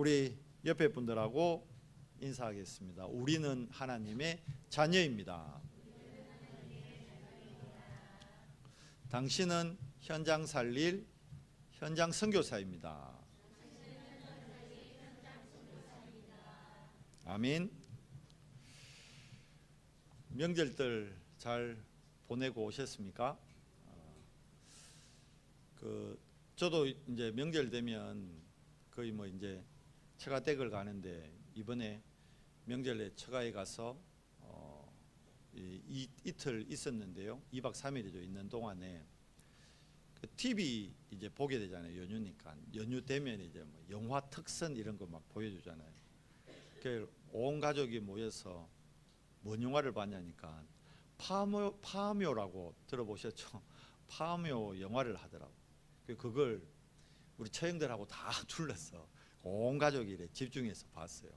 우리 옆에 분들하고 인사하겠습니다. 우리는 하나님의 자녀입니다. 당신은 현장 살릴 현장 선교사입니다. 아멘. 명절들 잘 보내고 오셨습니까? 저도 이제 명절 되면 거의 뭐 이제 처가댁을 가는데, 이번에 명절에 처가에 가서 이틀 있었는데요. 2박 3일이죠. 있는 동안에 TV 이제 보게 되잖아요. 연휴니까. 연휴 되면 이제 뭐 영화 특선 이런 거 막 보여주잖아요. 온 가족이 모여서 뭔 영화를 봤냐니까 파묘라고 들어보셨죠? 파묘 영화를 하더라고. 그걸 우리 처형들하고 다 둘러서 온 가족이 이래 집중해서 봤어요.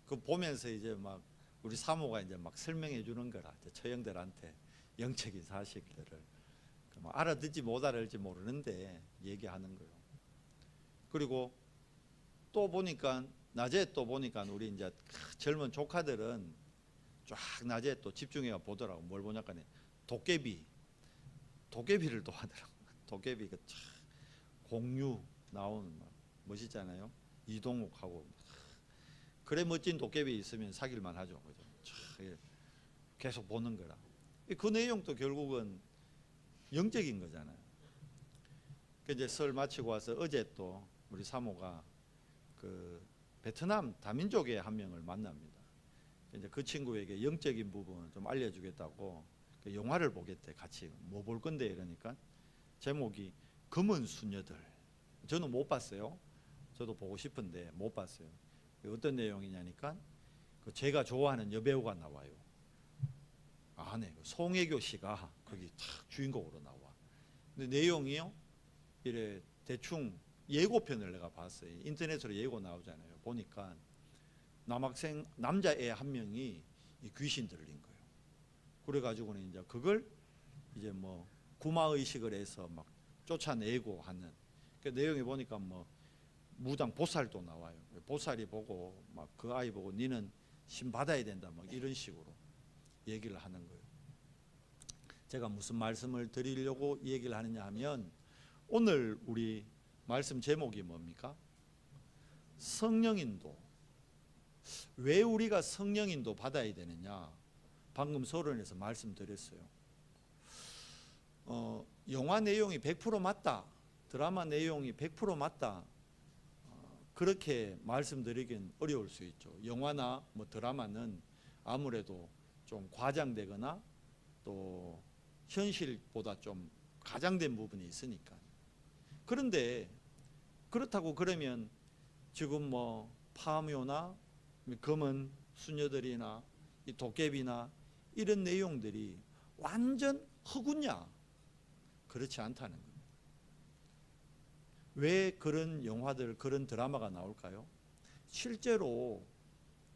그 보면서 이제 막 우리 사모가 이제 막 설명해 주는 거라, 처형들한테 영적인 사실들을 알아듣지 못 알아들지 모르는데 얘기하는 거예요. 그리고 또 보니까 낮에 또 보니까 우리 이제 젊은 조카들은 쫙 낮에 또 집중해가 보더라고. 뭘 보냐까 도깨비를 또 하더라고. 도깨비가 참 공유 나오는 멋있잖아요. 이동욱하고 그래 멋진 도깨비 있으면 사귈만 하죠. 그죠? 계속 보는 거라. 그 내용도 결국은 영적인 거잖아요. 이제 설 마치고 와서 어제 또 우리 사모가 그 베트남 다민족의 한 명을 만납니다. 이제 그 친구에게 영적인 부분을 좀 알려주겠다고 그 영화를 보겠대. 같이 뭐 볼 건데 이러니까 제목이 검은 수녀들. 저는 못 봤어요. 저도 보고 싶은데 못 봤어요. 어떤 내용이냐니까 제가 좋아하는 여배우가 나와요. 네. 송혜교 씨가 거기 탁 주인공으로 나와. 근데 내용이요, 이래 대충 예고편을 내가 봤어요. 인터넷으로 예고 나오잖아요. 보니까 남학생 남자애 한 명이 귀신 들린 거예요. 그래가지고는 이제 그걸 이제 뭐 구마 의식을 해서 막 쫓아내고 하는 그 내용이 보니까 뭐 무당 보살도 나와요. 보살이 보고 막 그 아이 보고 니는 신 받아야 된다 막 이런 식으로 얘기를 하는 거예요. 제가 무슨 말씀을 드리려고 얘기를 하느냐 하면, 오늘 우리 말씀 제목이 뭡니까? 성령인도. 왜 우리가 성령인도 받아야 되느냐? 방금 서론에서 말씀드렸어요. 영화 내용이 100% 맞다, 드라마 내용이 100% 맞다, 그렇게 말씀드리긴 어려울 수 있죠. 영화나 뭐 드라마는 아무래도 좀 과장되거나 또 현실보다 좀 가장된 부분이 있으니까. 그런데 그렇다고 그러면 지금 뭐 파묘나 검은 수녀들이나 이 도깨비나 이런 내용들이 완전 허구냐? 그렇지 않다는 거예요. 왜 그런 영화들, 그런 드라마가 나올까요? 실제로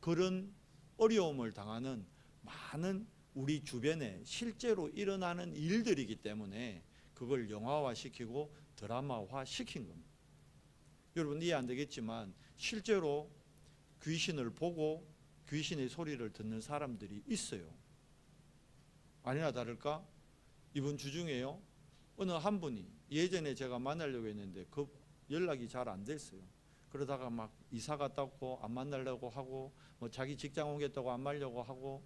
그런 어려움을 당하는 많은 우리 주변에 실제로 일어나는 일들이기 때문에 그걸 영화화시키고 드라마화시킨 겁니다. 여러분 이해 안 되겠지만 실제로 귀신을 보고 귀신의 소리를 듣는 사람들이 있어요. 아니나 다를까 이번 주 중에요, 어느 한 분이 예전에 제가 만나려고 했는데 그 연락이 잘 안 됐어요. 그러다가 막 이사 갔다고 안 만나려고 하고 뭐 자기 직장 오겠다고 안 말려고 하고,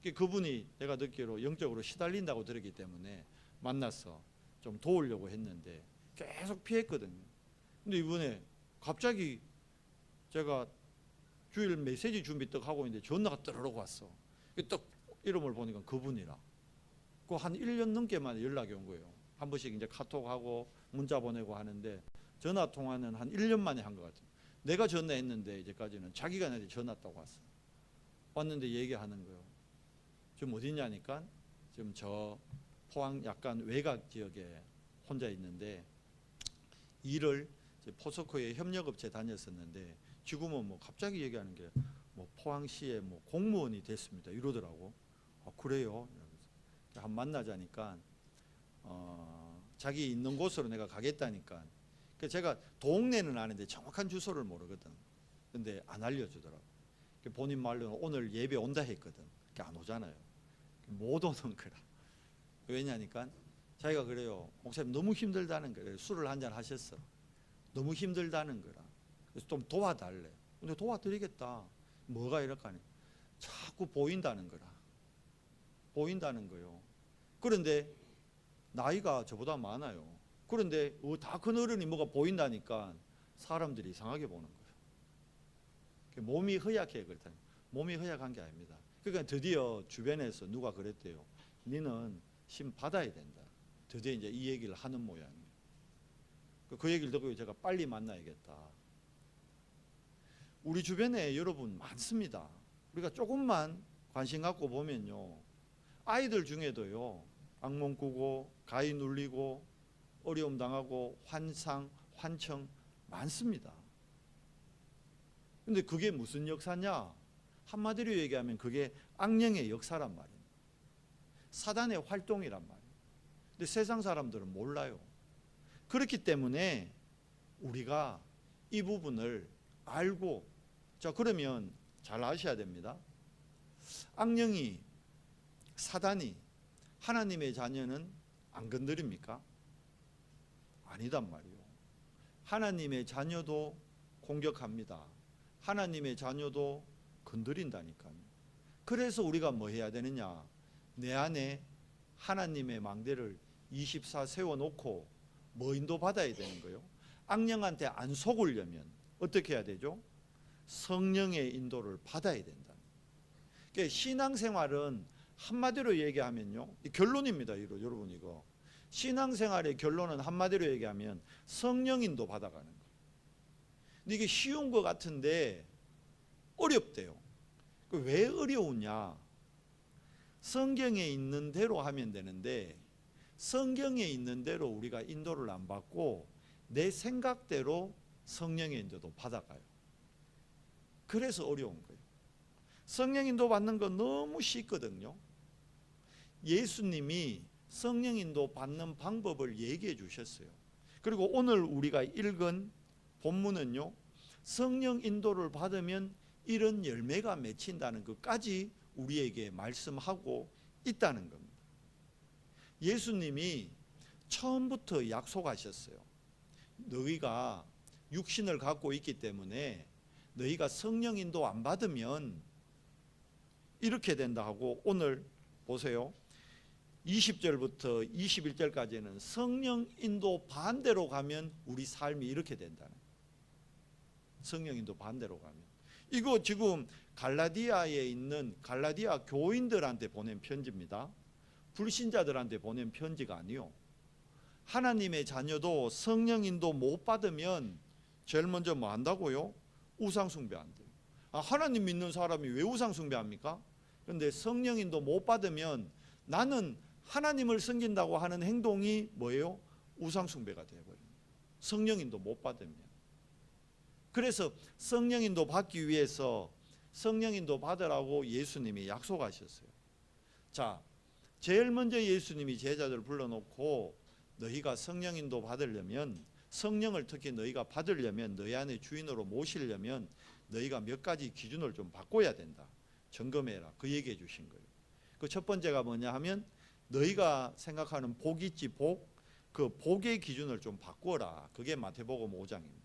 그분이 내가 듣기로 영적으로 시달린다고 들었기 때문에 만나서 좀 도우려고 했는데 계속 피했거든요. 근데 이번에 갑자기 제가 주일 메시지 준비 딱 하고 있는데 전화가 떠르륵 왔어. 딱 이름을 보니까 그분이라. 그 한 1년 넘게 만에 연락이 온 거예요. 한 번씩 이제 카톡하고 문자 보내고 하는데 전화 통화는 한 1년 만에 한 것 같아요. 내가 전화했는데 이제까지는 자기가 나한테 전화 왔다고 왔어. 왔는데 얘기하는 거예요. 지금 어디냐니까 지금 저 포항 약간 외곽 지역에 혼자 있는데 일을 포스코에 협력업체 다녔었는데 지금은 뭐 갑자기 얘기하는 게 뭐 포항시에 뭐 공무원이 됐습니다 이러더라고. 그래요? 한번 만나자니까 자기 있는 곳으로 내가 가겠다니까 제가 동네는 아는데 정확한 주소를 모르거든. 근데 안 알려주더라고. 본인 말로는 오늘 예배 온다 했거든. 안 오잖아요. 못 오는 거라. 왜냐니까 자기가 그래요. 목사님 너무 힘들다는 거예요. 술을 한잔 하셨어. 너무 힘들다는 거라. 그래서 좀 도와달래. 근데 도와드리겠다. 뭐가 이럴까니? 자꾸 보인다는 거라. 보인다는 거요. 그런데 나이가 저보다 많아요. 그런데 다 큰 어른이 뭐가 보인다니까 사람들이 이상하게 보는 거예요. 몸이 허약해 그렇다니. 몸이 허약한 게 아닙니다. 그러니까 드디어 주변에서 누가 그랬대요. 너는 신 받아야 된다. 드디어 이제 이 얘기를 하는 모양이에요. 그 얘기를 듣고 제가 빨리 만나야겠다. 우리 주변에 여러분 많습니다. 우리가 조금만 관심 갖고 보면요, 아이들 중에도요, 악몽 꾸고 가위 눌리고 어려움 당하고 환상, 환청 많습니다. 근데 그게 무슨 역사냐? 한마디로 얘기하면 그게 악령의 역사란 말이에요. 사단의 활동이란 말이에요. 근데 세상 사람들은 몰라요. 그렇기 때문에 우리가 이 부분을 알고, 자 그러면 잘 아셔야 됩니다. 악령이, 사단이 하나님의 자녀는 안 건드립니까? 아니단 말이에요. 하나님의 자녀도 공격합니다. 하나님의 자녀도 건드린다니까요. 그래서 우리가 뭐 해야 되느냐? 내 안에 하나님의 망대를 24 세워놓고 뭐 인도받아야 되는 거예요? 악령한테 안 속으려면 어떻게 해야 되죠? 성령의 인도를 받아야 된다. 그러니까 신앙생활은 한마디로 얘기하면요, 결론입니다. 여러분 이거 신앙생활의 결론은 한마디로 얘기하면 성령 인도 받아가는 거예요. 근데 이게 쉬운 것 같은데 어렵대요. 왜 어려우냐? 성경에 있는 대로 하면 되는데 성경에 있는 대로 우리가 인도를 안 받고 내 생각대로 성령의 인도도 받아가요. 그래서 어려운 거예요. 성령 인도 받는 건 너무 쉽거든요. 예수님이 성령 인도 받는 방법을 얘기해 주셨어요. 그리고 오늘 우리가 읽은 본문은요, 성령 인도를 받으면 이런 열매가 맺힌다는 것까지 우리에게 말씀하고 있다는 겁니다. 예수님이 처음부터 약속하셨어요. 너희가 육신을 갖고 있기 때문에 너희가 성령 인도 안 받으면 이렇게 된다 하고, 오늘 보세요. 20절부터 21절까지는 성령 인도 반대로 가면 우리 삶이 이렇게 된다는 거예요. 성령 인도 반대로 가면. 이거 지금 갈라디아에 있는 갈라디아 교인들한테 보낸 편지입니다. 불신자들한테 보낸 편지가 아니요. 하나님의 자녀도 성령 인도 못 받으면 제일 먼저 뭐 한다고요? 우상 숭배한대요. 하나님 믿는 사람이 왜 우상 숭배합니까? 그런데 성령 인도 못 받으면 나는 하나님을 섬긴다고 하는 행동이 뭐예요? 우상 숭배가 되어버립니다. 성령 인도 못 받으면. 그래서 성령 인도 받기 위해서 성령 인도 받으라고 예수님이 약속하셨어요. 자, 제일 먼저 예수님이 제자들을 불러놓고 너희가 성령 인도 받으려면, 성령을 특히 너희가 받으려면, 너희 안에 주인으로 모시려면 너희가 몇 가지 기준을 좀 바꿔야 된다. 점검해라. 그 얘기해 주신 거예요. 그 첫 번째가 뭐냐 하면 너희가 생각하는 복 있지, 복. 그 복의 기준을 좀 바꿔라. 그게 마태복음 5장입니다.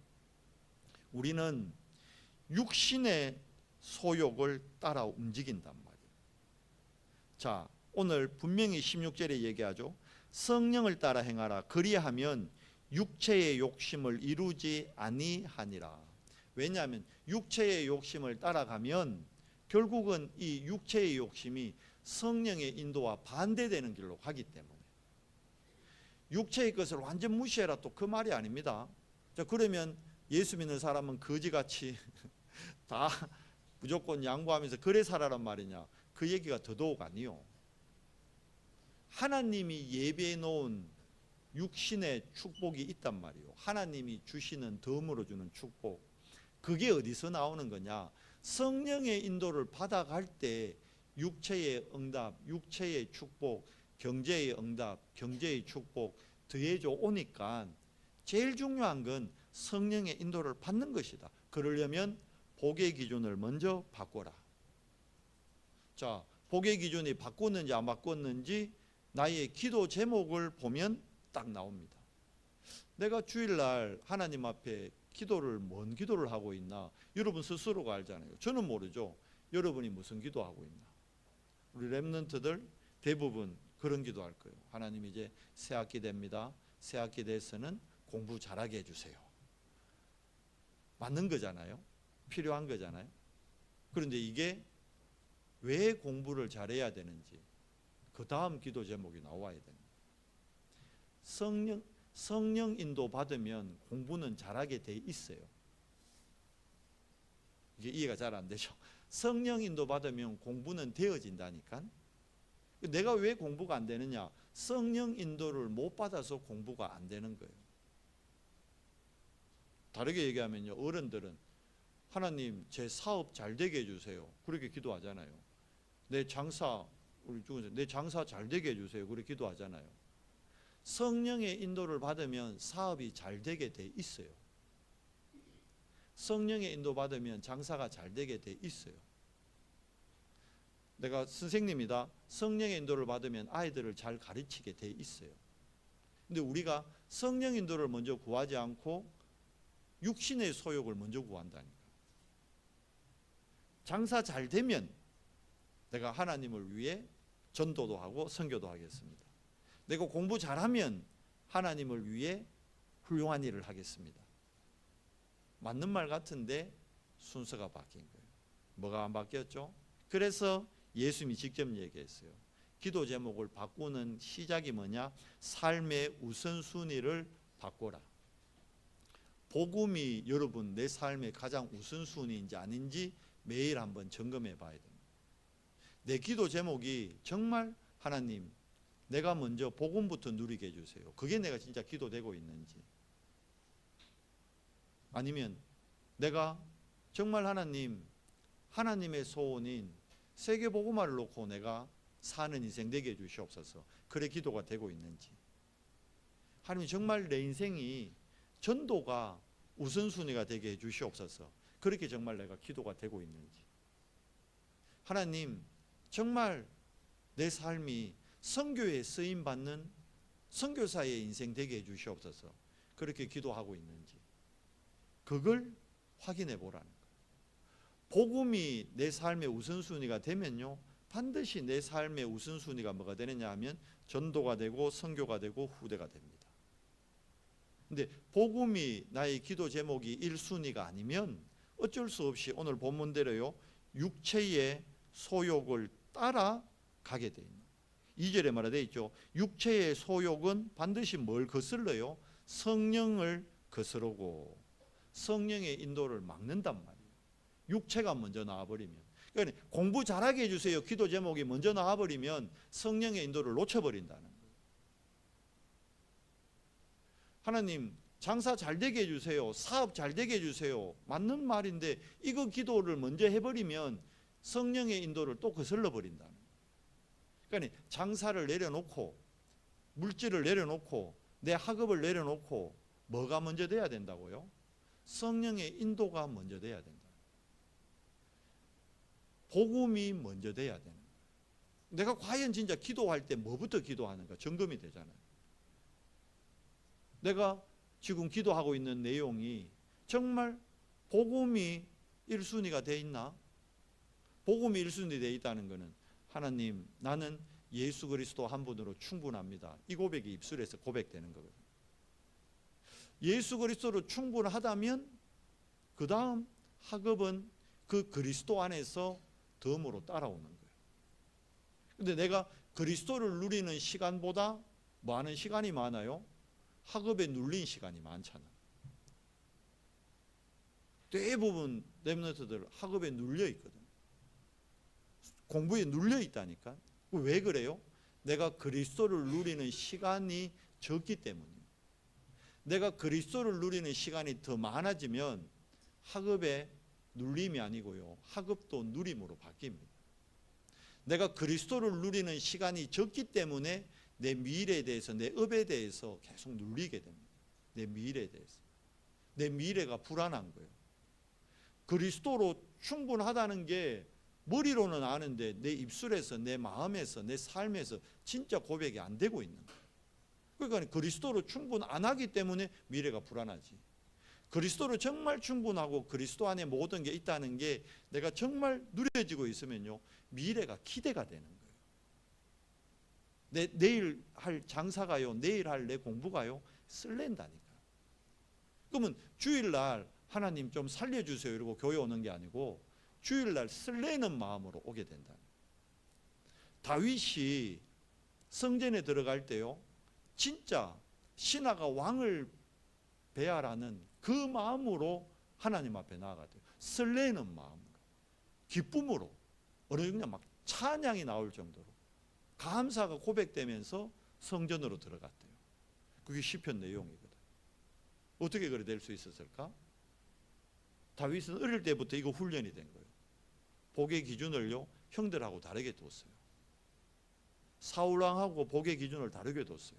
우리는 육신의 소욕을 따라 움직인단 말이에요. 자, 오늘 분명히 16절에 얘기하죠. 성령을 따라 행하라. 그리하면 육체의 욕심을 이루지 아니하니라. 왜냐하면 육체의 욕심을 따라가면 결국은 이 육체의 욕심이 성령의 인도와 반대되는 길로 가기 때문에. 육체의 것을 완전 무시해라, 또 그 말이 아닙니다. 자, 그러면 예수 믿는 사람은 거지같이 다 무조건 양보하면서 그래 살아란 말이냐? 그 얘기가 더더욱 아니요. 하나님이 예배해 놓은 육신의 축복이 있단 말이에요. 하나님이 주시는 덤으로 주는 축복. 그게 어디서 나오는 거냐? 성령의 인도를 받아갈 때 육체의 응답, 육체의 축복, 경제의 응답, 경제의 축복 더해져 오니까 제일 중요한 건 성령의 인도를 받는 것이다. 그러려면 복의 기준을 먼저 바꿔라. 자, 복의 기준이 바꿨는지 안 바꿨는지 나의 기도 제목을 보면 딱 나옵니다. 내가 주일날 하나님 앞에 기도를 뭔 기도를 하고 있나 여러분 스스로가 알잖아요. 저는 모르죠. 여러분이 무슨 기도하고 있나. 우리 렘넌트들 대부분 그런 기도할 거예요. 하나님 이제 새학기 됩니다. 새학기 돼서는 공부 잘하게 해주세요. 맞는 거잖아요. 필요한 거잖아요. 그런데 이게 왜 공부를 잘해야 되는지 그 다음 기도 제목이 나와야 됩니다. 성령 인도 받으면 공부는 잘하게 돼 있어요. 이게 이해가 잘 안 되죠. 성령 인도 받으면 공부는 되어진다니까. 내가 왜 공부가 안 되느냐? 성령 인도를 못 받아서 공부가 안 되는 거예요. 다르게 얘기하면요, 어른들은 하나님 제 사업 잘 되게 해주세요. 그렇게 기도하잖아요. 내 장사, 우리 중에서 내 장사 잘 되게 해주세요. 그렇게 기도하잖아요. 성령의 인도를 받으면 사업이 잘 되게 돼 있어요. 성령의 인도 받으면 장사가 잘 되게 돼 있어요. 내가 선생님이다. 성령의 인도를 받으면 아이들을 잘 가르치게 돼 있어요. 근데 우리가 성령 인도를 먼저 구하지 않고 육신의 소욕을 먼저 구한다니까. 장사 잘 되면 내가 하나님을 위해 전도도 하고 선교도 하겠습니다. 내가 공부 잘하면 하나님을 위해 훌륭한 일을 하겠습니다. 맞는 말 같은데 순서가 바뀐 거예요. 뭐가 안 바뀌었죠? 그래서 예수님이 직접 얘기했어요. 기도 제목을 바꾸는 시작이 뭐냐? 삶의 우선순위를 바꿔라. 복음이 여러분 내 삶의 가장 우선순위인지 아닌지 매일 한번 점검해 봐야 됩니다. 내 기도 제목이 정말 하나님 내가 먼저 복음부터 누리게 해주세요. 그게 내가 진짜 기도되고 있는지, 아니면 내가 정말 하나님의 소원인 세계 복음화를 놓고 내가 사는 인생 되게 해주시옵소서. 그래 기도가 되고 있는지, 하나님 정말 내 인생이 전도가 우선순위가 되게 해주시옵소서. 그렇게 정말 내가 기도가 되고 있는지, 하나님 정말 내 삶이 선교에 쓰임 받는 선교사의 인생 되게 해주시옵소서. 그렇게 기도하고 있는지, 그걸 확인해 보라는 거예요. 복음이 내 삶의 우선순위가 되면요, 반드시 내 삶의 우선순위가 뭐가 되느냐 하면 전도가 되고 선교가 되고 후대가 됩니다. 근데 복음이 나의 기도 제목이 1순위가 아니면 어쩔 수 없이 오늘 본문대로요, 육체의 소욕을 따라가게 돼 있는. 2절에 말하되어 있죠. 육체의 소욕은 반드시 뭘 거슬러요? 성령을 거스르고 성령의 인도를 막는단 말이에요. 육체가 먼저 나와버리면. 그러니까 공부 잘하게 해주세요. 기도 제목이 먼저 나와버리면 성령의 인도를 놓쳐버린다는 거예요. 하나님 장사 잘 되게 해주세요. 사업 잘 되게 해주세요. 맞는 말인데 이거 기도를 먼저 해버리면 성령의 인도를 또 거슬러 버린다는 거예요. 그러니까 장사를 내려놓고 물질을 내려놓고 내 학업을 내려놓고 뭐가 먼저 돼야 된다고요? 성령의 인도가 먼저 돼야 된다. 복음이 먼저 돼야 되는 거예요. 내가 과연 진짜 기도할 때 뭐부터 기도하는가 점검이 되잖아요. 내가 지금 기도하고 있는 내용이 정말 복음이 1순위가 돼 있나? 복음이 1순위 돼 있다는 것은 하나님 나는 예수 그리스도 한 분으로 충분합니다. 이 고백이 입술에서 고백되는 거거든요. 예수 그리스도로 충분하다면 그 다음 학업은 그 그리스도 안에서 덤으로 따라오는 거예요. 근데 내가 그리스도를 누리는 시간보다 뭐 하는 시간이 많아요? 학업에 눌린 시간이 많잖아. 대부분 렘넌트들 학업에 눌려 있거든. 공부에 눌려 있다니까. 왜 그래요? 내가 그리스도를 누리는 시간이 적기 때문이에요. 내가 그리스도를 누리는 시간이 더 많아지면 학업에 눌림이 아니고요, 학업도 누림으로 바뀝니다. 내가 그리스도를 누리는 시간이 적기 때문에 내 미래에 대해서, 내 업에 대해서 계속 눌리게 됩니다. 내 미래에 대해서. 내 미래가 불안한 거예요. 그리스도로 충분하다는 게 머리로는 아는데 내 입술에서, 내 마음에서, 내 삶에서 진짜 고백이 안 되고 있는 거예요. 그러니까 그리스도로 충분 안 하기 때문에 미래가 불안하지. 그리스도로 정말 충분하고 그리스도 안에 모든 게 있다는 게 내가 정말 누려지고 있으면요, 미래가 기대가 되는 거예요. 내일 할 장사가요, 내일 할 내 공부가요, 설렌다니까. 그러면 주일날 하나님 좀 살려주세요 이러고 교회 오는 게 아니고 주일날 설레는 마음으로 오게 된다. 다윗이 성전에 들어갈 때요, 진짜 신하가 왕을 배하라는 그 마음으로 하나님 앞에 나아갔대요. 설레는 마음으로, 기쁨으로, 어느 정도 막 찬양이 나올 정도로 감사가 고백되면서 성전으로 들어갔대요. 그게 시편 내용이거든. 어떻게 그래 될 수 있었을까? 다윗은 어릴 때부터 이거 훈련이 된 거예요. 복의 기준을요, 형들하고 다르게 뒀어요. 사울왕하고 복의 기준을 다르게 뒀어요.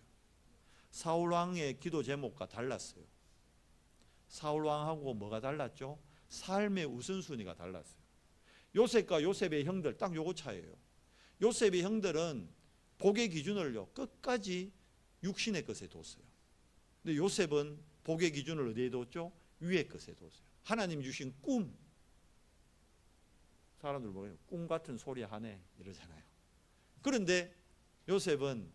사울왕의 기도 제목과 달랐어요. 사울왕하고 뭐가 달랐죠? 삶의 우선순위가 달랐어요. 요셉과 요셉의 형들, 딱 요거 차이예요. 요셉의 형들은 복의 기준을요, 끝까지 육신의 것에 뒀어요. 근데 요셉은 복의 기준을 어디에 뒀죠? 위의 것에 뒀어요. 하나님 주신 꿈. 사람들 뭐예요? 꿈 같은 소리 하네 이러잖아요. 그런데 요셉은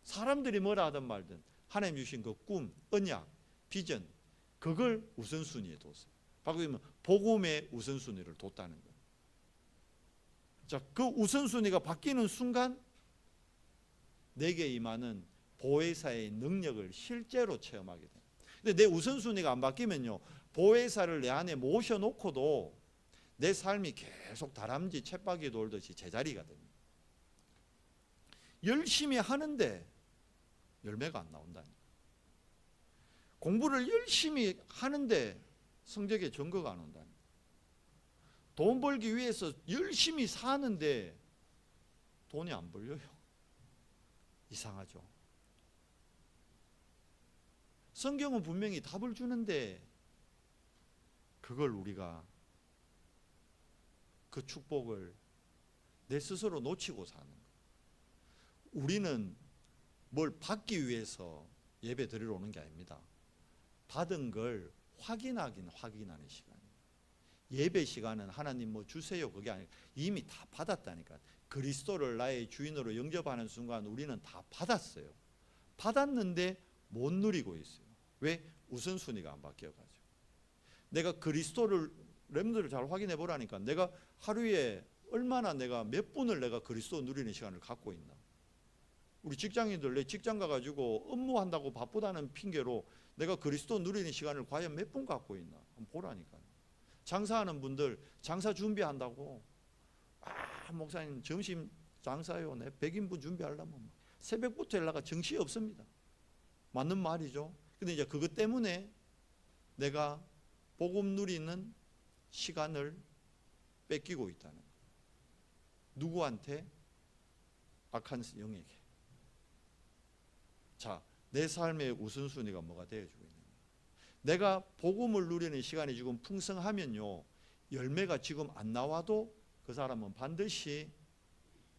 사람들이 뭐라 하든 말든 하나님 주신 그 꿈, 언약, 비전, 그걸 우선순위에 뒀어요. 바꾸면 복음의 우선순위를 뒀다는 거예요. 자, 그 우선순위가 바뀌는 순간 내게 임하는 보혜사의 능력을 실제로 체험하게 돼요. 근데 내 우선순위가 안 바뀌면요, 보혜사를 내 안에 모셔놓고도 내 삶이 계속 다람쥐 쳇바퀴 돌듯이 제자리가 됩니다. 열심히 하는데 열매가 안 나온다니까. 공부를 열심히 하는데 성적에 증거가 안 온다니까. 돈 벌기 위해서 열심히 사는데 돈이 안 벌려요. 이상하죠. 성경은 분명히 답을 주는데 그걸 우리가 그 축복을 내 스스로 놓치고 사는 거예요. 우리는 뭘 받기 위해서 예배 드리러 오는 게 아닙니다. 받은 걸 확인하는 시간이에요. 예배 시간은 하나님 뭐 주세요 그게 아니고 이미 다 받았다니까. 그리스도를 나의 주인으로 영접하는 순간 우리는 다 받았어요. 받았는데 못 누리고 있어요. 왜? 우선순위가 안 바뀌어가지고. 내가 그리스도를 렘들을 잘 확인해 보라니까. 내가 하루에 얼마나 내가 몇 분을 내가 그리스도 누리는 시간을 갖고 있나. 우리 직장인들 내 직장 가가지고 업무한다고 바쁘다는 핑계로 내가 그리스도 누리는 시간을 과연 몇 분 갖고 있나 한번 보라니까요. 장사하는 분들 장사 준비한다고, 아 목사님 점심 장사요, 내 100인분 준비하려면 새벽부터 연락가 정신이 없습니다. 맞는 말이죠. 근데 이제 그것 때문에 내가 복음 누리는 시간을 뺏기고 있다는 거예요. 누구한테? 악한 영에게. 자, 내 삶의 우선순위가 뭐가 되어주고 있는 거예요? 내가 복음을 누리는 시간이 지금 풍성하면요, 열매가 지금 안 나와도 그 사람은 반드시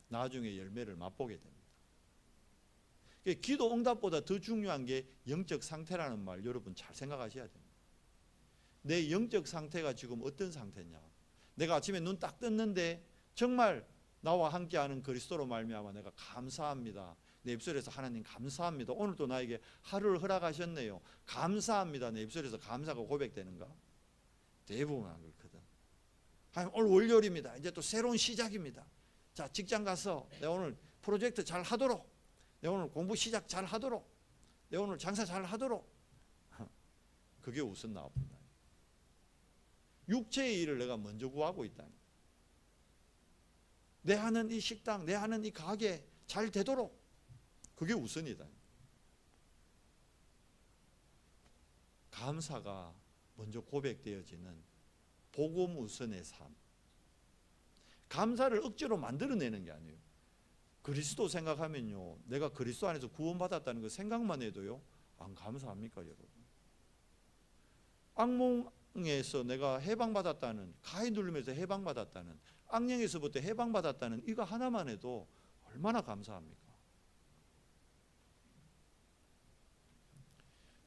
나중에 열매를 맛보게 됩니다. 기도 응답보다 더 중요한 게 영적 상태라는 말 여러분 잘 생각하셔야 됩니다. 내 영적 상태가 지금 어떤 상태냐. 내가 아침에 눈 딱 떴는데 정말 나와 함께하는 그리스도로 말미암아 내가 감사합니다. 내 입술에서 하나님 감사합니다. 오늘도 나에게 하루를 허락하셨네요. 감사합니다. 내 입술에서 감사가 고백되는가? 대부분 안 그렇거든. 하나님 오늘 월요일입니다. 이제 또 새로운 시작입니다. 자, 직장 가서 내가 오늘 프로젝트 잘 하도록, 내가 오늘 공부 시작 잘 하도록, 내가 오늘 장사 잘 하도록. 그게 우선 나옵니다. 육체의 일을 내가 먼저 구하고 있다니. 내 하는 이 식당, 내 하는 이 가게 잘 되도록, 그게 우선이다. 감사가 먼저 고백되어지는 복음 우선의 삶. 감사를 억지로 만들어내는 게 아니에요. 그리스도 생각하면요, 내가 그리스도 안에서 구원받았다는 그 생각만 해도요, 안 감사합니까 여러분? 악몽에서 내가 해방받았다는, 가해 눌림에서 해방받았다는, 악령에서부터 해방받았다는 이거 하나만 해도 얼마나 감사합니까?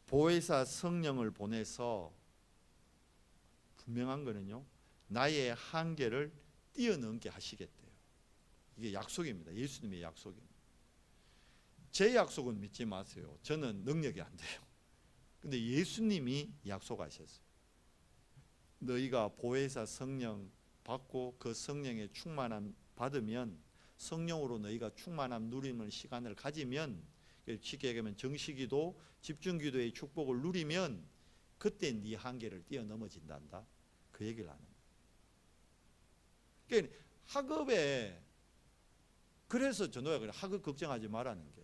보혜사 성령을 보내서 분명한 거는요, 나의 한계를 뛰어넘게 하시겠대요. 이게 약속입니다. 예수님의 약속입니다. 제 약속은 믿지 마세요. 저는 능력이 안 돼요. 근데 예수님이 약속하셨어요. 너희가 보혜사 성령 받고 그 성령의 충만함 받으면, 성령으로 너희가 충만함 누리는 시간을 가지면, 쉽게 얘기하면 정식기도, 집중기도의 축복을 누리면 그때 네 한계를 뛰어넘어진단다. 그 얘기를 하는 거예요. 그러니까 학업에, 그래서 전도가 그래, 학업 걱정하지 말라는 게.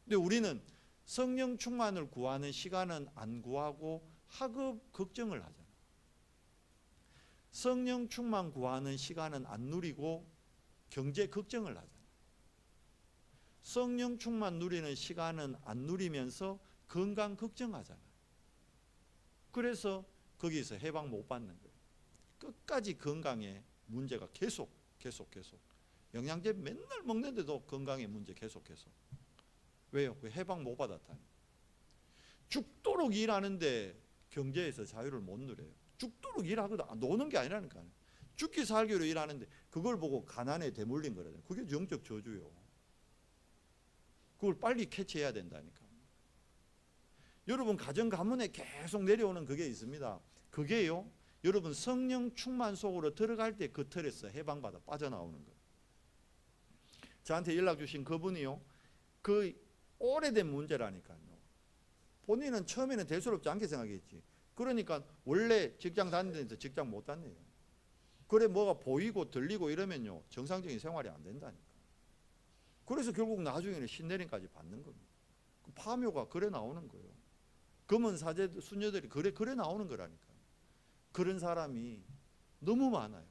근데 우리는 성령 충만을 구하는 시간은 안 구하고 학업 걱정을 하잖아. 성령 충만 구하는 시간은 안 누리고 경제 걱정을 하잖아. 성령 충만 누리는 시간은 안 누리면서 건강 걱정하잖아. 그래서 거기서 해방 못 받는 거예요. 끝까지 건강에 문제가 계속. 영양제 맨날 먹는데도 건강에 문제 계속. 왜요? 해방 못 받았다니. 죽도록 일하는데 경제에서 자유를 못 누려요. 죽도록 일하거든. 노는 게 아니라니까요. 죽기 살기로 일하는데 그걸 보고 가난에 대물린 거라잖아요. 그게 영적 저주요. 그걸 빨리 캐치해야 된다니까. 여러분 가정 가문에 계속 내려오는 그게 있습니다. 그게요, 여러분 성령 충만 속으로 들어갈 때 그 틀에서 해방받아 빠져나오는 거예요. 저한테 연락 주신 그분이요, 그 오래된 문제라니까요. 본인은 처음에는 대수롭지 않게 생각했지. 그러니까 원래 직장 다니는 데서 직장 못 다녀요. 그래 뭐가 보이고 들리고 이러면요 정상적인 생활이 안 된다니까. 그래서 결국 나중에는 신내림까지 받는 겁니다. 파묘가 그래 나오는 거예요. 검은 사제 수녀들이 그래 나오는 거라니까. 그런 사람이 너무 많아요.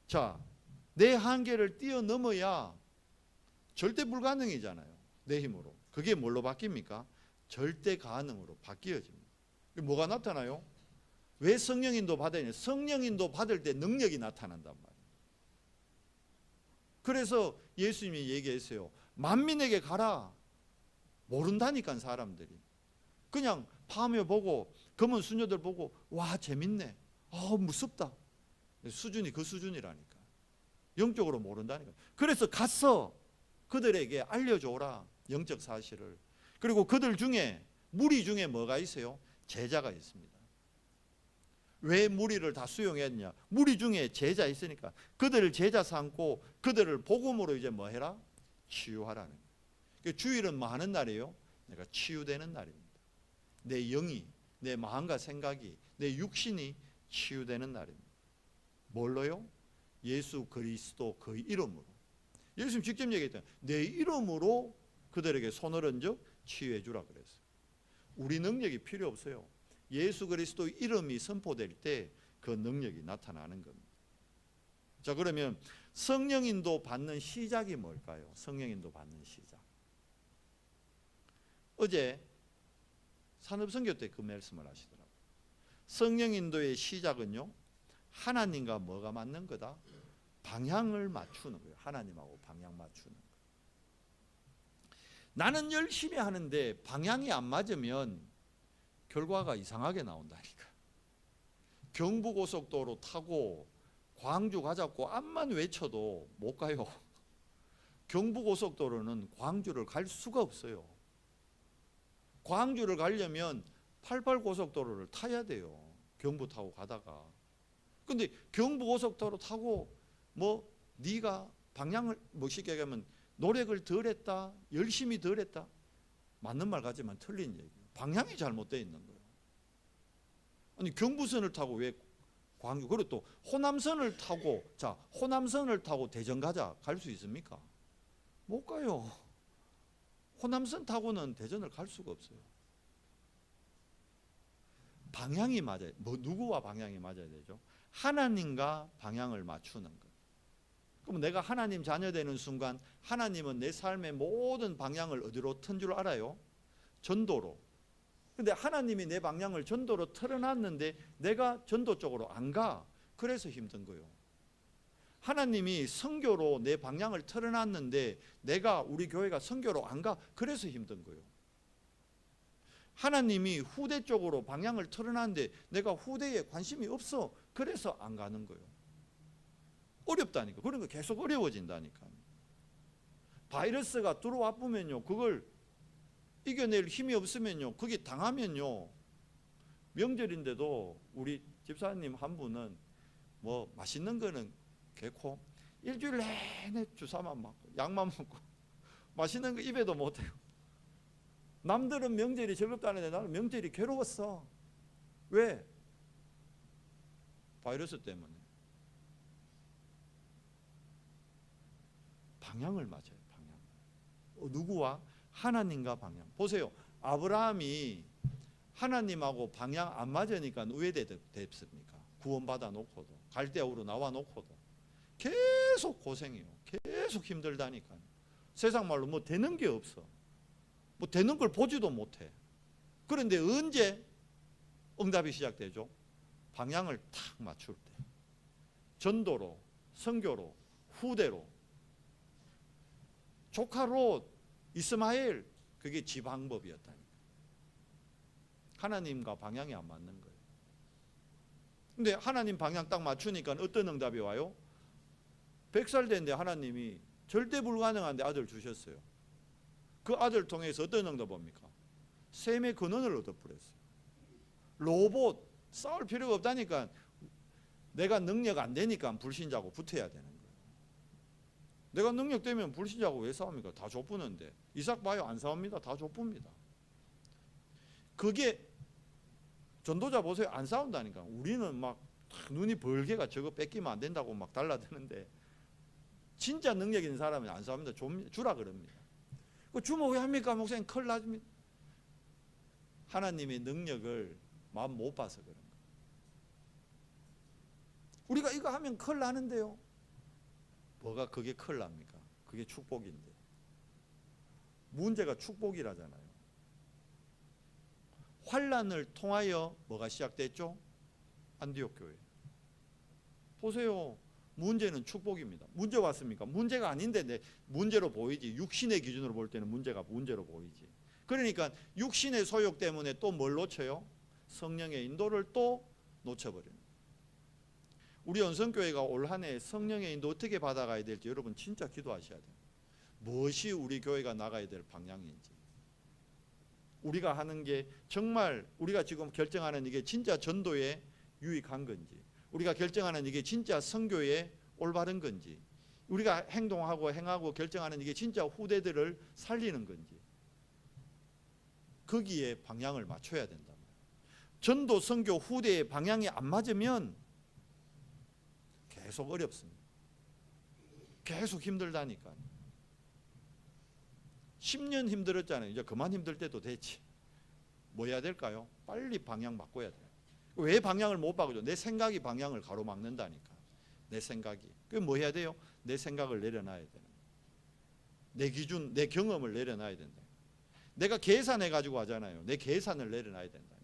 자, 내 한계를 뛰어넘어야 절대 불가능이잖아요. 내 힘으로. 그게 뭘로 바뀝니까? 절대 가능으로 바뀌어집니다. 뭐가 나타나요? 왜 성령인도 받아야 되냐? 성령인도 받을 때 능력이 나타난단 말이에요. 그래서 예수님이 얘기했어요. 만민에게 가라. 모른다니까 사람들이. 그냥 파묘 보고 검은 수녀들 보고 와 재밌네. 무섭다. 수준이 그 수준이라니까. 영적으로 모른다니까. 그래서 가서 그들에게 알려줘라. 영적 사실을. 그리고 그들 중에 무리 중에 뭐가 있어요? 제자가 있습니다. 왜 무리를 다 수용했냐? 무리 중에 제자 있으니까 그들을 제자 삼고 그들을 복음으로 이제 뭐 해라? 치유하라는 거예요. 주일은 뭐 하는 날이에요? 내가 치유되는 날입니다. 내 영이, 내 마음과 생각이, 내 육신이 치유되는 날입니다. 뭘로요? 예수 그리스도 그 이름으로. 예수님 직접 얘기했잖아요. 내 이름으로 그들에게 손을 얹어 치유해 주라 그랬어요. 우리 능력이 필요 없어요. 예수 그리스도 이름이 선포될 때 그 능력이 나타나는 겁니다. 자, 그러면 성령인도 받는 시작이 뭘까요? 성령인도 받는 시작. 어제 산업선교 때 그 말씀을 하시더라고요. 성령인도의 시작은요, 하나님과 뭐가 맞는 거다? 방향을 맞추는 거예요. 하나님하고 방향 맞추는 거예요. 나는 열심히 하는데 방향이 안 맞으면 결과가 이상하게 나온다니까. 경부고속도로 타고 광주 가자고 앞만 외쳐도 못 가요. 경부고속도로는 광주를 갈 수가 없어요. 광주를 가려면 88고속도로를 타야 돼요. 경부 타고 가다가. 근데 경부고속도로 타고 뭐 네가 방향을 쉽게 얘기하면 노력을 덜 했다, 열심히 덜 했다, 맞는 말 같지만 틀린 얘기예요. 방향이 잘못되어 있는 거예요. 아니 경부선을 타고 왜 광주, 그리고 또 호남선을 타고, 자 호남선을 타고 대전 가자 갈 수 있습니까? 못 가요. 호남선 타고는 대전을 갈 수가 없어요. 방향이 맞아요. 누구와 방향이 맞아야 되죠? 하나님과 방향을 맞추는 것. 그럼 내가 하나님 자녀 되는 순간 하나님은 내 삶의 모든 방향을 어디로 튼 줄 알아요? 전도로, 근데 하나님이 내 방향을 전도로 틀어놨는데 내가 전도 쪽으로 안 가. 그래서 힘든 거예요. 하나님이 선교로 내 방향을 틀어놨는데 내가 우리 교회가 선교로 안 가. 그래서 힘든 거예요. 하나님이 후대 쪽으로 방향을 틀어놨는데 내가 후대에 관심이 없어. 그래서 안 가는 거예요. 어렵다니까. 그러니까 계속 어려워진다니까. 바이러스가 들어와 보면요, 그걸 이겨낼 힘이 없으면요, 거기 당하면요, 명절인데도 우리 집사님 한 분은 뭐 맛있는 거는 개코 일주일 내내 주사만 맞고 약만 먹고 맛있는 거 입에도 못해요. 남들은 명절이 즐겁다는데 나는 명절이 괴로웠어. 왜? 바이러스 때문에. 방향을 맞아요. 방향. 누구와? 하나님과 방향. 보세요. 아브라함이 하나님하고 방향 안 맞으니까 왜 됐습니까? 구원받아 놓고도, 갈대아우로 나와 놓고도 계속 고생해요. 계속 힘들다니까요. 세상 말로 뭐 되는 게 없어. 뭐 되는 걸 보지도 못해. 그런데 언제 응답이 시작되죠? 방향을 탁 맞출 때. 전도로, 선교로, 후대로. 조카 롯, 이스마엘, 그게 지 방법이었다니까. 하나님과 방향이 안 맞는 거예요. 근데 하나님 방향 딱 맞추니까 어떤 응답이 와요? 100살 됐는데 하나님이 절대 불가능한데 아들 주셨어요. 그 아들 통해서 어떤 응답 옵니까? 셈의 근원을 얻어버렸어요. 로봇 싸울 필요가 없다니까. 내가 능력 안 되니까 불신자고 붙어야 되는 거예요. 내가 능력 되면 불신자고 왜 싸웁니까? 다 좁부는데. 이삭 봐요, 안 싸웁니다. 다 좁습니다. 그게 전도자 보세요, 안 싸운다니까. 우리는 막 눈이 벌게가 저거 뺏기면 안 된다고 막 달라드는데 진짜 능력 있는 사람은 안 싸웁니다. 주라 그럽니다. 그 주면 왜 합니까? 목사님 큰일 납니다. 하나님의 능력을 마음 못 봐서 그런 거예요. 우리가 이거 하면 큰일 나는데요. 뭐가 그게 큰일 납니까? 그게 축복인데. 문제가 축복이라잖아요. 환란을 통하여 뭐가 시작됐죠? 안디옥 교회. 보세요. 문제는 축복입니다. 문제 왔습니까? 문제가 아닌데 문제로 보이지. 육신의 기준으로 볼 때는 문제가 문제로 보이지. 그러니까 육신의 소욕 때문에 또 뭘 놓쳐요? 성령의 인도를 또 놓쳐버려요. 우리 연성교회가 올 한 해 성령의 인도 어떻게 받아가야 될지 여러분 진짜 기도하셔야 돼요. 무엇이 우리 교회가 나가야 될 방향인지. 우리가 하는 게 정말 우리가 지금 결정하는 이게 진짜 전도에 유익한 건지, 우리가 결정하는 이게 진짜 선교에 올바른 건지, 우리가 행동하고 행하고 결정하는 이게 진짜 후대들을 살리는 건지, 거기에 방향을 맞춰야 된다. 전도 선교 후대의 방향이 안 맞으면 계속 어렵습니다. 계속 힘들다니까. 10년 힘들었잖아요. 이제 그만 힘들 때도 됐지. 뭐 해야 될까요? 빨리 방향 바꿔야 돼요. 왜 방향을 못 바꾸죠? 내 생각이 방향을 가로막는다니까. 내 생각이. 그럼 뭐 해야 돼요? 내 생각을 내려놔야 되는 거예요. 내 기준, 내 경험을 내려놔야 된다. 내가 계산해 가지고 하잖아요. 내 계산을 내려놔야 된다.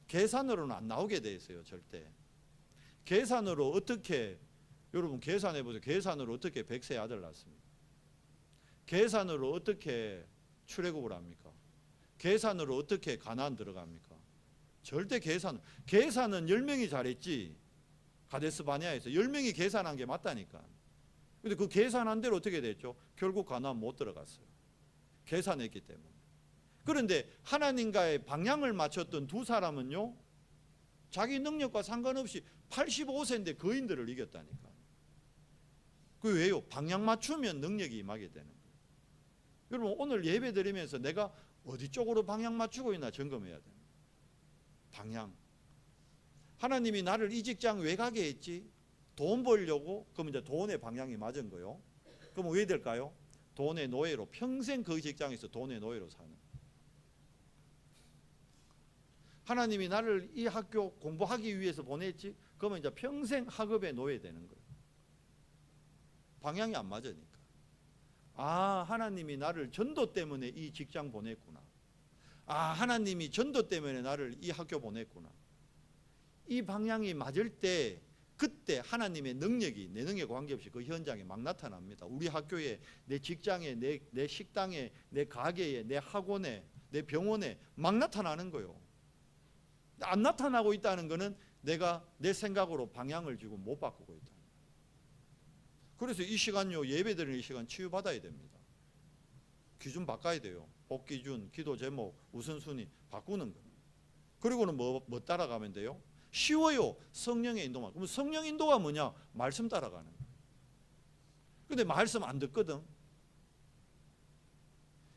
계산으로는 안 나오게 돼 있어요. 절대. 계산으로 어떻게, 여러분 계산해 보세요. 계산으로 어떻게 100세 아들 낳습니까? 계산으로 어떻게 출애굽을 합니까? 계산으로 어떻게 가나안 들어갑니까? 절대 계산은 10명이 잘했지. 가데스 바네아에서 10명이 계산한 게 맞다니까. 근데 그 계산한 대로 어떻게 됐죠? 결국 가나안 못 들어갔어요. 계산했기 때문에. 그런데 하나님과의 방향을 맞췄던 두 사람은요, 자기 능력과 상관없이 85세인데 거인들을 이겼다니까. 그 왜요? 방향 맞추면 능력이 임하게 되는 거예요. 여러분 오늘 예배 드리면서 내가 어디 쪽으로 방향 맞추고 있나 점검해야 됩니다. 방향. 하나님이 나를 이 직장 왜 가게 했지? 돈 벌려고? 그럼 이제 돈의 방향이 맞은 거요. 그럼 왜 될까요? 돈의 노예로, 평생 그 직장에서 돈의 노예로 사는. 하나님이 나를 이 학교 공부하기 위해서 보냈지? 그러면 이제 평생 학업의 노예 되는 거예요. 방향이 안 맞으니까. 아, 하나님이 나를 전도 때문에 이 직장 보냈구나. 하나님이 전도 때문에 나를 이 학교 보냈구나. 이 방향이 맞을 때 그때 하나님의 능력이 내 능력과 관계없이 그 현장에 막 나타납니다. 우리 학교에, 내 직장에, 내 식당에, 내 가게에, 내 학원에, 내 병원에 막 나타나는 거예요. 안 나타나고 있다는 것은 내가 내 생각으로 방향을 지금 못 바꾸고 있다. 그래서 이 시간요, 예배드리는 이 시간 치유받아야 됩니다. 기준 바꿔야 돼요. 복기준, 기도 제목, 우선순위 바꾸는 거. 그리고는 뭐 따라가면 돼요? 쉬워요. 성령의 인도만. 그럼 성령 인도가 뭐냐? 말씀 따라가는 거예요. 근데 말씀 안 듣거든.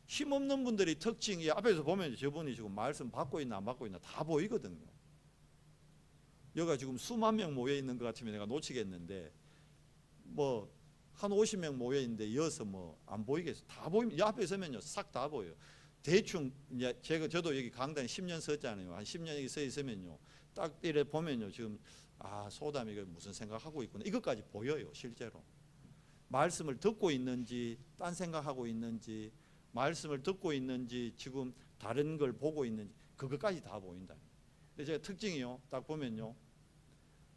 힘없는 분들이 특징이 앞에서 보면 저분이 지금 말씀 받고 있나 안 받고 있나 다 보이거든요. 여기가 지금 수만 명 모여 있는 것 같으면 내가 놓치겠는데 뭐 한 50명 모여 있는데 이어서 뭐 안 보이겠어. 다 보이면 앞에 서면요 싹 다 보여요. 대충 이제 저도 여기 강단 10년 썼잖아요. 한 10년 여기 서 있으면요 딱 이래 보면요 지금 소담이 무슨 생각하고 있구나 이것까지 보여요. 실제로 말씀을 듣고 있는지 딴 생각하고 있는지 말씀을 듣고 있는지 지금 다른 걸 보고 있는지 그것까지 다 보인다. 근데 제가 특징이요 딱 보면요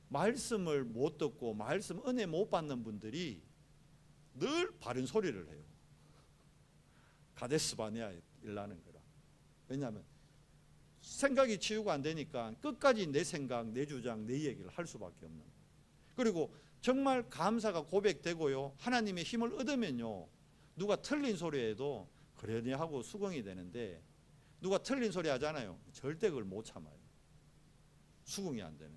말씀을 못 듣고 말씀 은혜 못 받는 분들이 늘 바른 소리를 해요. 가데스 바네아에 일나는 거라. 왜냐하면 생각이 치유가 안 되니까 끝까지 내 생각, 내 주장, 내 얘기를 할 수밖에 없는 거예요. 그리고 정말 감사가 고백되고요 하나님의 힘을 얻으면요 누가 틀린 소리에도 그러니 하고 수긍이 되는데 누가 틀린 소리 하잖아요. 절대 그걸 못 참아요. 수긍이 안 되는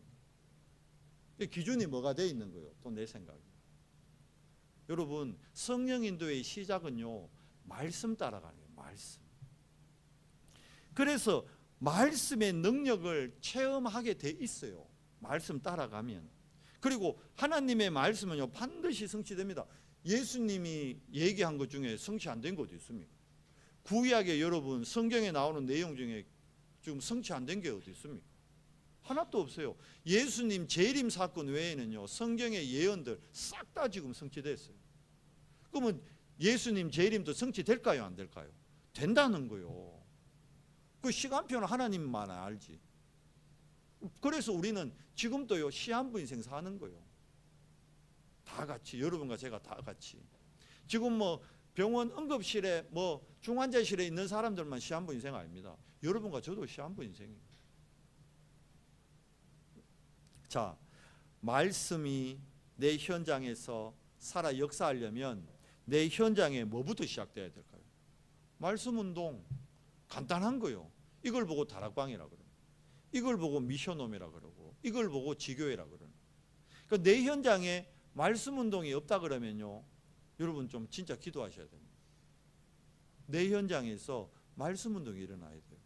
거예요. 기준이 뭐가 돼 있는 거예요? 또 내 생각이. 여러분 성령 인도의 시작은요 말씀 따라가는 거예요. 말씀. 그래서 말씀의 능력을 체험하게 돼 있어요. 말씀 따라가면. 그리고 하나님의 말씀은요 반드시 성취됩니다. 예수님이 얘기한 것 중에 성취 안 된 것 있습니까? 구약에 여러분 성경에 나오는 내용 중에 지금 성취 안 된 게 어디 있습니까? 하나도 없어요. 예수님 재림 사건 외에는요 성경의 예언들 싹 다 지금 성취됐어요. 그러면 예수님 재림도 성취될까요? 안 될까요? 된다는 거요. 그 시간표는 하나님만 알지. 그래서 우리는 지금도요 시한부 인생 사는 거예요. 다 같이 여러분과 제가 다 같이. 지금 뭐 병원 응급실에 뭐 중환자실에 있는 사람들만 시한부 인생 아닙니다. 여러분과 저도 시한부 인생이에요. 자, 말씀이 내 현장에서 살아 역사하려면 내 현장에 뭐부터 시작돼야 될까요? 말씀 운동. 간단한 거요. 이걸 보고 다락방이라 그래요. 이걸 보고 미션홈이라 그러고 이걸 보고 지교회라 그러는. 그러니까 내 현장에 말씀 운동이 없다 그러면요 여러분 좀 진짜 기도하셔야 됩니다. 내 현장에서 말씀 운동이 일어나야 돼요.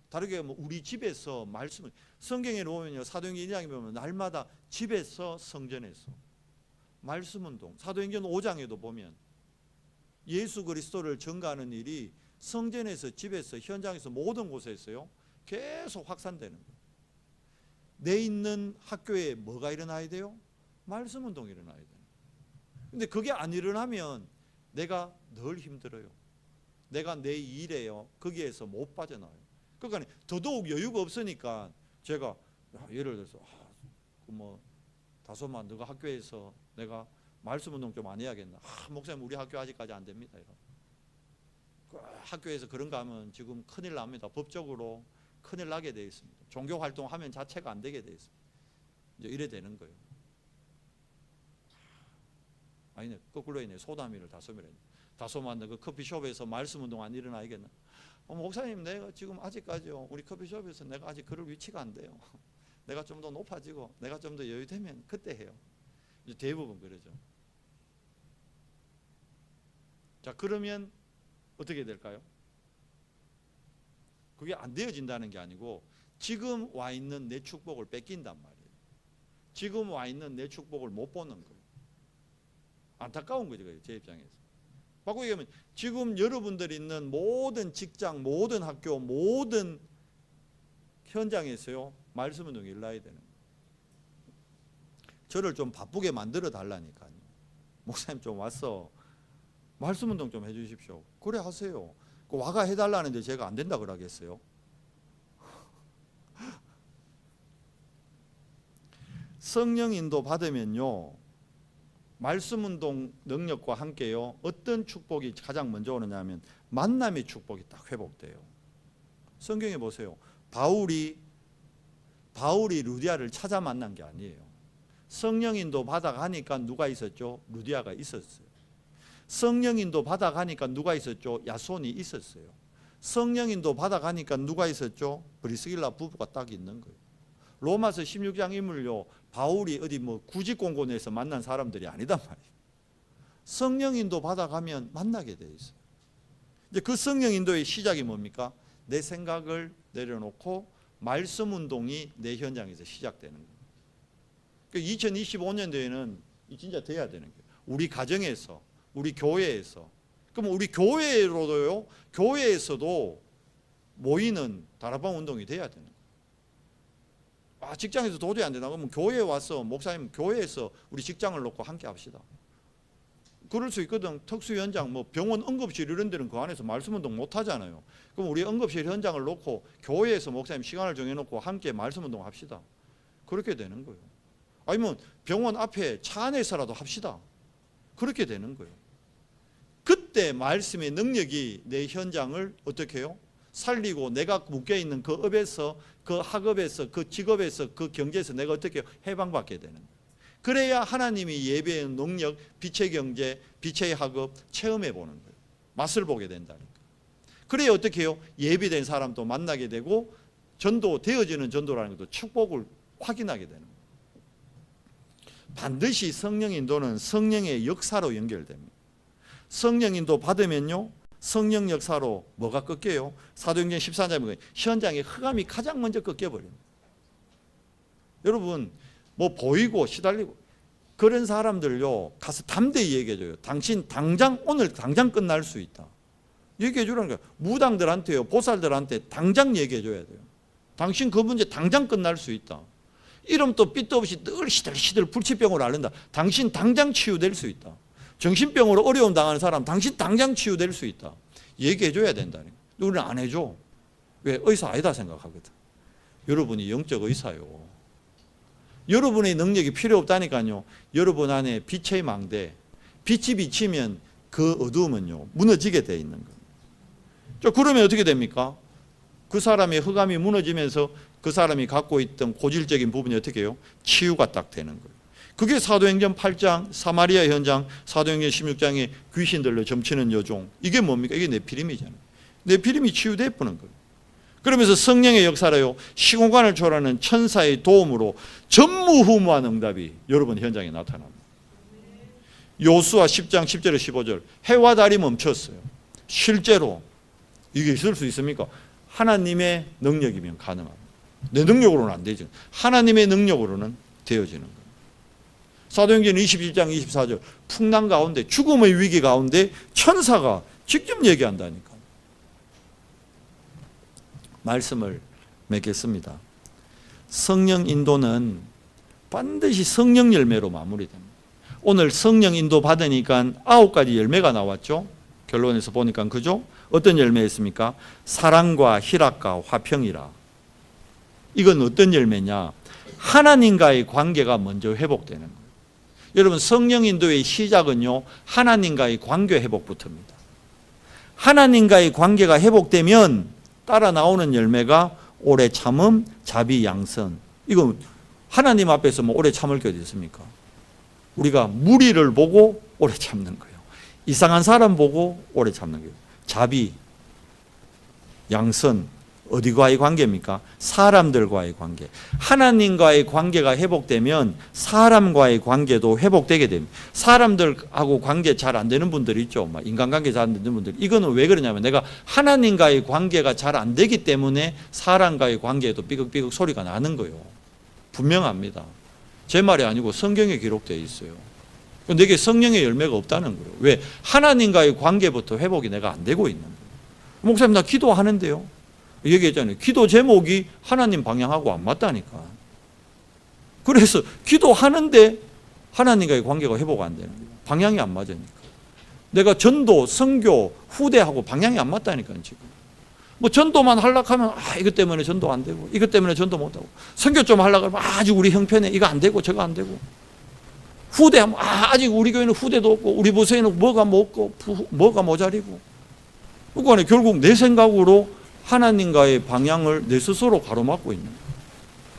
다르게 뭐 우리 집에서 말씀을 성경에 보면요 사도행전 1장에 보면 날마다 집에서 성전에서 말씀 운동. 사도행전 5장에도 보면 예수 그리스도를 전가하는 일이 성전에서 집에서 현장에서 모든 곳에서요 계속 확산되는 거예요. 내 있는 학교에 뭐가 일어나야 돼요? 말씀 운동이 일어나야 돼요. 근데 그게 안 일어나면 내가 늘 힘들어요. 내가 내 일에요 거기에서 못 빠져나와요. 그러니까 더더욱 여유가 없으니까 제가 예를 들어서 뭐 다소만 너가 학교에서 내가 말씀 운동 좀 안 해야겠나. 목사님 우리 학교 아직까지 안 됩니다. 학교에서 그런 거 하면 지금 큰일 납니다. 법적으로 큰일 나게 되어 있습니다. 종교 활동하면 자체가 안 되게 되어 있습니다. 이제 이래 되는 거예요. 아니네 거꾸로 있네. 소담이를 다소미래. 다소만 그 커피숍에서 말씀 운동 안 일어나야겠나. 목사님 내가 지금 아직까지요 우리 커피숍에서 내가 아직 그럴 위치가 안 돼요. 내가 좀 더 높아지고 내가 좀 더 여유되면 그때 해요. 이제 대부분 그러죠. 자 그러면 어떻게 될까요? 그게 안 되어진다는 게 아니고 지금 와 있는 내 축복을 뺏긴단 말이에요. 지금 와 있는 내 축복을 못 보는 거예요. 안타까운 거죠 제 입장에서. 바꾸게 하면 지금 여러분들이 있는 모든 직장, 모든 학교, 모든 현장에서요 말씀 운동이 일어나야 되는 거예요. 저를 좀 바쁘게 만들어 달라니까요. 목사님 좀 와서 말씀 운동 좀 해주십시오. 그래 하세요. 와가 해달라는데 제가 안 된다 그러겠어요? 성령 인도 받으면요, 말씀 운동 능력과 함께요, 어떤 축복이 가장 먼저 오느냐 하면 만남의 축복이 딱 회복돼요. 성경에 보세요. 바울이 루디아를 찾아 만난 게 아니에요. 성령 인도 받아가니까 누가 있었죠? 루디아가 있었어요. 성령 인도 받아가니까 누가 있었죠? 야손이 있었어요. 성령 인도 받아가니까 누가 있었죠? 브리스길라 부부가 딱 있는 거예요. 로마서 16장 인물요, 바울이 어디 뭐 구직공고에서 만난 사람들이 아니단 말이에요. 성령 인도 받아가면 만나게 돼 있어요. 이제 그 성령 인도의 시작이 뭡니까? 내 생각을 내려놓고 말씀 운동이 내 현장에서 시작되는 거예요. 그러니까 2025년도에는 진짜 돼야 되는 거예요. 우리 가정에서, 우리 교회에서. 그럼 우리 교회로도요, 교회에서도 모이는 다락방 운동이 돼야 되는 거예요. 직장에서 도저히 안 되나? 그러면 교회에 와서, 목사님 교회에서 우리 직장을 놓고 함께 합시다. 그럴 수 있거든. 특수 현장, 뭐 병원 응급실 이런 데는 그 안에서 말씀 운동 못 하잖아요. 그럼 우리 응급실 현장을 놓고 교회에서 목사님 시간을 정해놓고 함께 말씀 운동 합시다. 그렇게 되는 거예요. 아니면 병원 앞에 차 안에서라도 합시다. 그렇게 되는 거예요. 그때 말씀의 능력이 내 현장을 어떻게 해요? 살리고 내가 묶여있는 그 업에서, 그 학업에서, 그 직업에서, 그 경제에서 내가 어떻게 해방받게 되는 거예요. 그래야 하나님이 예배의 능력, 빛의 경제, 빛의 학업 체험해 보는 거예요. 맛을 보게 된다니까. 그래야 어떻게 해요? 예비된 사람도 만나게 되고 전도, 되어지는 전도라는 것도 축복을 확인하게 되는 거예요. 반드시 성령 인도는 성령의 역사로 연결됩니다. 성령 인도 받으면요, 성령 역사로 뭐가 꺾여요? 사도행전 14장에 보면 현장에 흑암이 가장 먼저 꺾여버립니다. 여러분, 뭐 보이고 시달리고 그런 사람들요, 가서 담대히 얘기해줘요. 당신 오늘 당장 끝날 수 있다. 얘기해주라는 거예요. 무당들한테요, 보살들한테 당장 얘기해줘야 돼요. 당신 그 문제 당장 끝날 수 있다. 이름도 삐도 없이 늘 시들시들 불치병으로 앓는다. 당신 당장 치유될 수 있다. 정신병으로 어려움 당하는 사람 당신 당장 치유될 수 있다. 얘기해줘야 된다니까. 우리는 안 해줘. 왜? 의사 아니다 생각하거든. 여러분이 영적 의사요. 여러분의 능력이 필요 없다니까요. 여러분 안에 빛의 망대, 빛이 비치면 그 어두움은요, 무너지게 돼 있는 거예요. 자, 그러면 어떻게 됩니까? 그 사람의 흑암이 무너지면서 그 사람이 갖고 있던 고질적인 부분이 어떻게 해요? 치유가 딱 되는 거예요. 그게 사도행전 8장 사마리아 현장, 사도행전 16장에 귀신들로 점치는 여종. 이게 뭡니까? 이게 네피림이잖아요. 네피림이 치유돼 보는 거예요. 그러면서 성령의 역사로요, 시공간을 초월하는 천사의 도움으로 전무후무한 응답이 여러분 현장에 나타납니다. 요수아 10장 10절에 15절 해와 달이 멈췄어요. 실제로 이게 있을 수 있습니까? 하나님의 능력이면 가능합니다. 내 능력으로는 안 되죠. 하나님의 능력으로는 되어지는 거예요. 사도행전 27장 24절 풍랑 가운데, 죽음의 위기 가운데 천사가 직접 얘기한다니까. 말씀을 맺겠습니다. 성령 인도는 반드시 성령 열매로 마무리됩니다. 오늘 성령 인도 받으니까 9가지 열매가 나왔죠. 결론에서 보니까 그죠? 어떤 열매였습니까? 사랑과 희락과 화평이라. 이건 어떤 열매냐? 하나님과의 관계가 먼저 회복되는 거예요. 여러분, 성령 인도의 시작은요, 하나님과의 관계 회복부터입니다. 하나님과의 관계가 회복되면 따라 나오는 열매가 오래 참음, 자비, 양선. 이거 하나님 앞에서 뭐 오래 참을 게 어디 있습니까? 우리가 무리를 보고 오래 참는 거예요. 이상한 사람 보고 오래 참는 거예요. 자비, 양선, 어디과의 관계입니까? 사람들과의 관계. 하나님과의 관계가 회복되면 사람과의 관계도 회복되게 됩니다. 사람들하고 관계 잘 안 되는 분들이 있죠. 인간관계 잘 안 되는 분들. 이거는 왜 그러냐면 내가 하나님과의 관계가 잘 안 되기 때문에 사람과의 관계에도 삐걱삐걱 소리가 나는 거예요. 분명합니다. 제 말이 아니고 성경에 기록되어 있어요. 내게 성령의 열매가 없다는 거예요. 왜? 하나님과의 관계부터 회복이 내가 안 되고 있는 거예요. 목사님, 나 기도하는데요. 얘기했잖아요. 기도 제목이 하나님 방향하고 안 맞다니까. 그래서 기도하는데 하나님과의 관계가 회복 안 되는 거예요. 방향이 안 맞으니까. 내가 전도, 선교, 후대하고 방향이 안 맞다니까요, 지금. 뭐 전도만 하려고 하면 이것 때문에 전도 안 되고, 이것 때문에 전도 못 하고, 선교 좀 하려고 하면 아직 우리 형편에 이거 안 되고 저거 안 되고, 후대하면 아직 우리 교회는 후대도 없고 우리 부서에는 뭐가 없고 뭐가 모자리고, 그러니까 결국 내 생각으로 하나님과의 방향을 내 스스로 가로막고 있는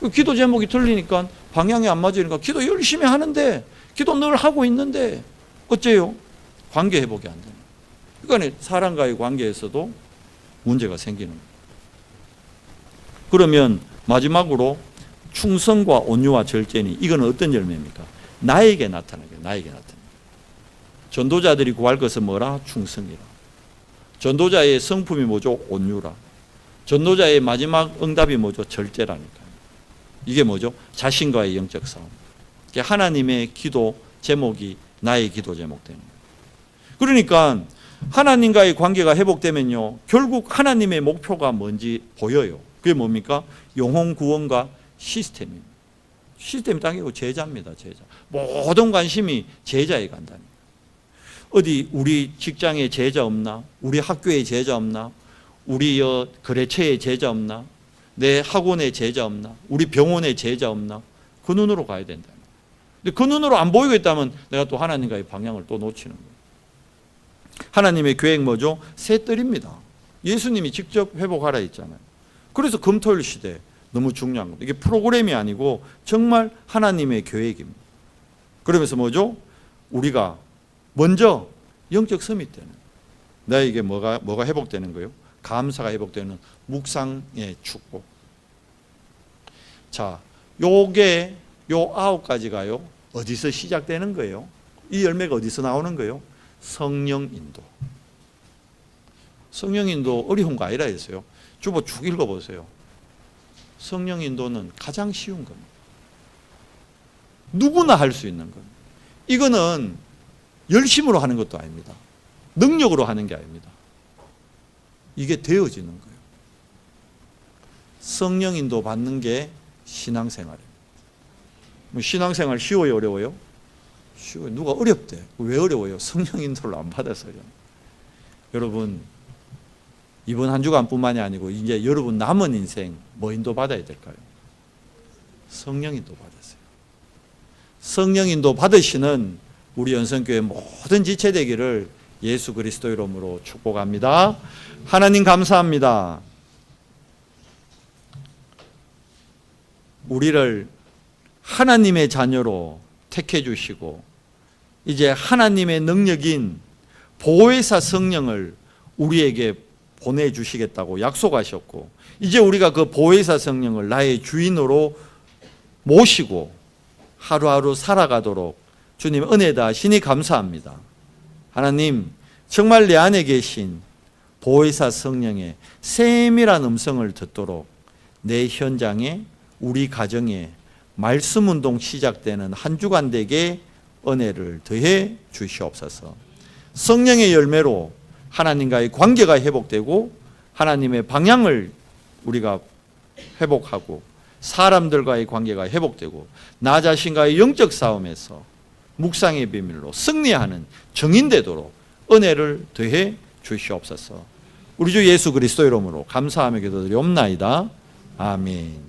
거예요. 기도 제목이 틀리니까 방향이 안 맞으니까 기도 열심히 하는데, 기도 늘 하고 있는데 어째요? 관계 회복이 안 되는 거예요. 그러니까 사람과의 관계에서도 문제가 생기는 거예요. 그러면 마지막으로 충성과 온유와 절제니, 이건 어떤 열매입니까? 나에게 나타나게, 나에게 나타나게. 전도자들이 구할 것은 뭐라? 충성이라. 전도자의 성품이 뭐죠? 온유라. 전도자의 마지막 응답이 뭐죠? 절제라니까요. 이게 뭐죠? 자신과의 영적 싸움. 하나님의 기도 제목이 나의 기도 제목 되는 거예요. 그러니까 하나님과의 관계가 회복되면요, 결국 하나님의 목표가 뭔지 보여요. 그게 뭡니까? 영혼 구원과 시스템입니다. 시스템이 당기고 제자입니다. 제자. 모든 관심이 제자에 간다니까. 어디 우리 직장에 제자 없나? 우리 학교에 제자 없나? 우리 거래처에 제자 없나? 내 학원에 제자 없나? 우리 병원에 제자 없나? 그 눈으로 가야 된다. 근데 그 눈으로 안 보이고 있다면 내가 또 하나님과의 방향을 또 놓치는 거예요. 하나님의 계획 뭐죠? 새 뜰입니다. 예수님이 직접 회복하라 했잖아요. 그래서 금토일 시대 너무 중요한 겁니다. 이게 프로그램이 아니고 정말 하나님의 계획입니다. 그러면서 뭐죠? 우리가 먼저 영적 서밋되는, 나에게 뭐가 회복되는 거예요? 감사가 회복되는 묵상의 축복. 자, 요게 요 9가지가요 어디서 시작되는 거예요? 이 열매가 어디서 나오는 거예요? 성령 인도. 성령 인도 어려운 거 아니라 했어요. 주보 쭉 읽어보세요. 성령 인도는 가장 쉬운 겁니다. 누구나 할 수 있는 겁니다. 이거는 열심으로 하는 것도 아닙니다. 능력으로 하는 게 아닙니다. 이게 되어지는 거예요. 성령 인도 받는 게 신앙생활이에요. 신앙생활 쉬워요, 어려워요? 쉬워요. 누가 어렵대. 왜 어려워요? 성령 인도를 안 받아서요. 여러분, 이번 한 주간뿐만이 아니고 이제 여러분 남은 인생 뭐 인도 받아야 될까요? 성령 인도 받으세요. 성령 인도 받으시는 우리 연선교회 모든 지체 되기를 예수 그리스도 이름으로 축복합니다. 하나님 감사합니다. 우리를 하나님의 자녀로 택해 주시고 이제 하나님의 능력인 보혜사 성령을 우리에게 보내주시겠다고 약속하셨고, 이제 우리가 그 보혜사 성령을 나의 주인으로 모시고 하루하루 살아가도록 주님 은혜 다하시니 감사합니다. 하나님, 정말 내 안에 계신 보혜사 성령의 세밀한 음성을 듣도록 내 현장에, 우리 가정에 말씀 운동 시작되는 한 주간 되게 은혜를 더해 주시옵소서. 성령의 열매로 하나님과의 관계가 회복되고 하나님의 방향을 우리가 회복하고 사람들과의 관계가 회복되고 나 자신과의 영적 싸움에서 묵상의 비밀로 승리하는 정인 되도록 은혜를 더해 주시옵소서. 우리 주 예수 그리스도 이름으로 감사하며 기도드리옵나이다. 아멘.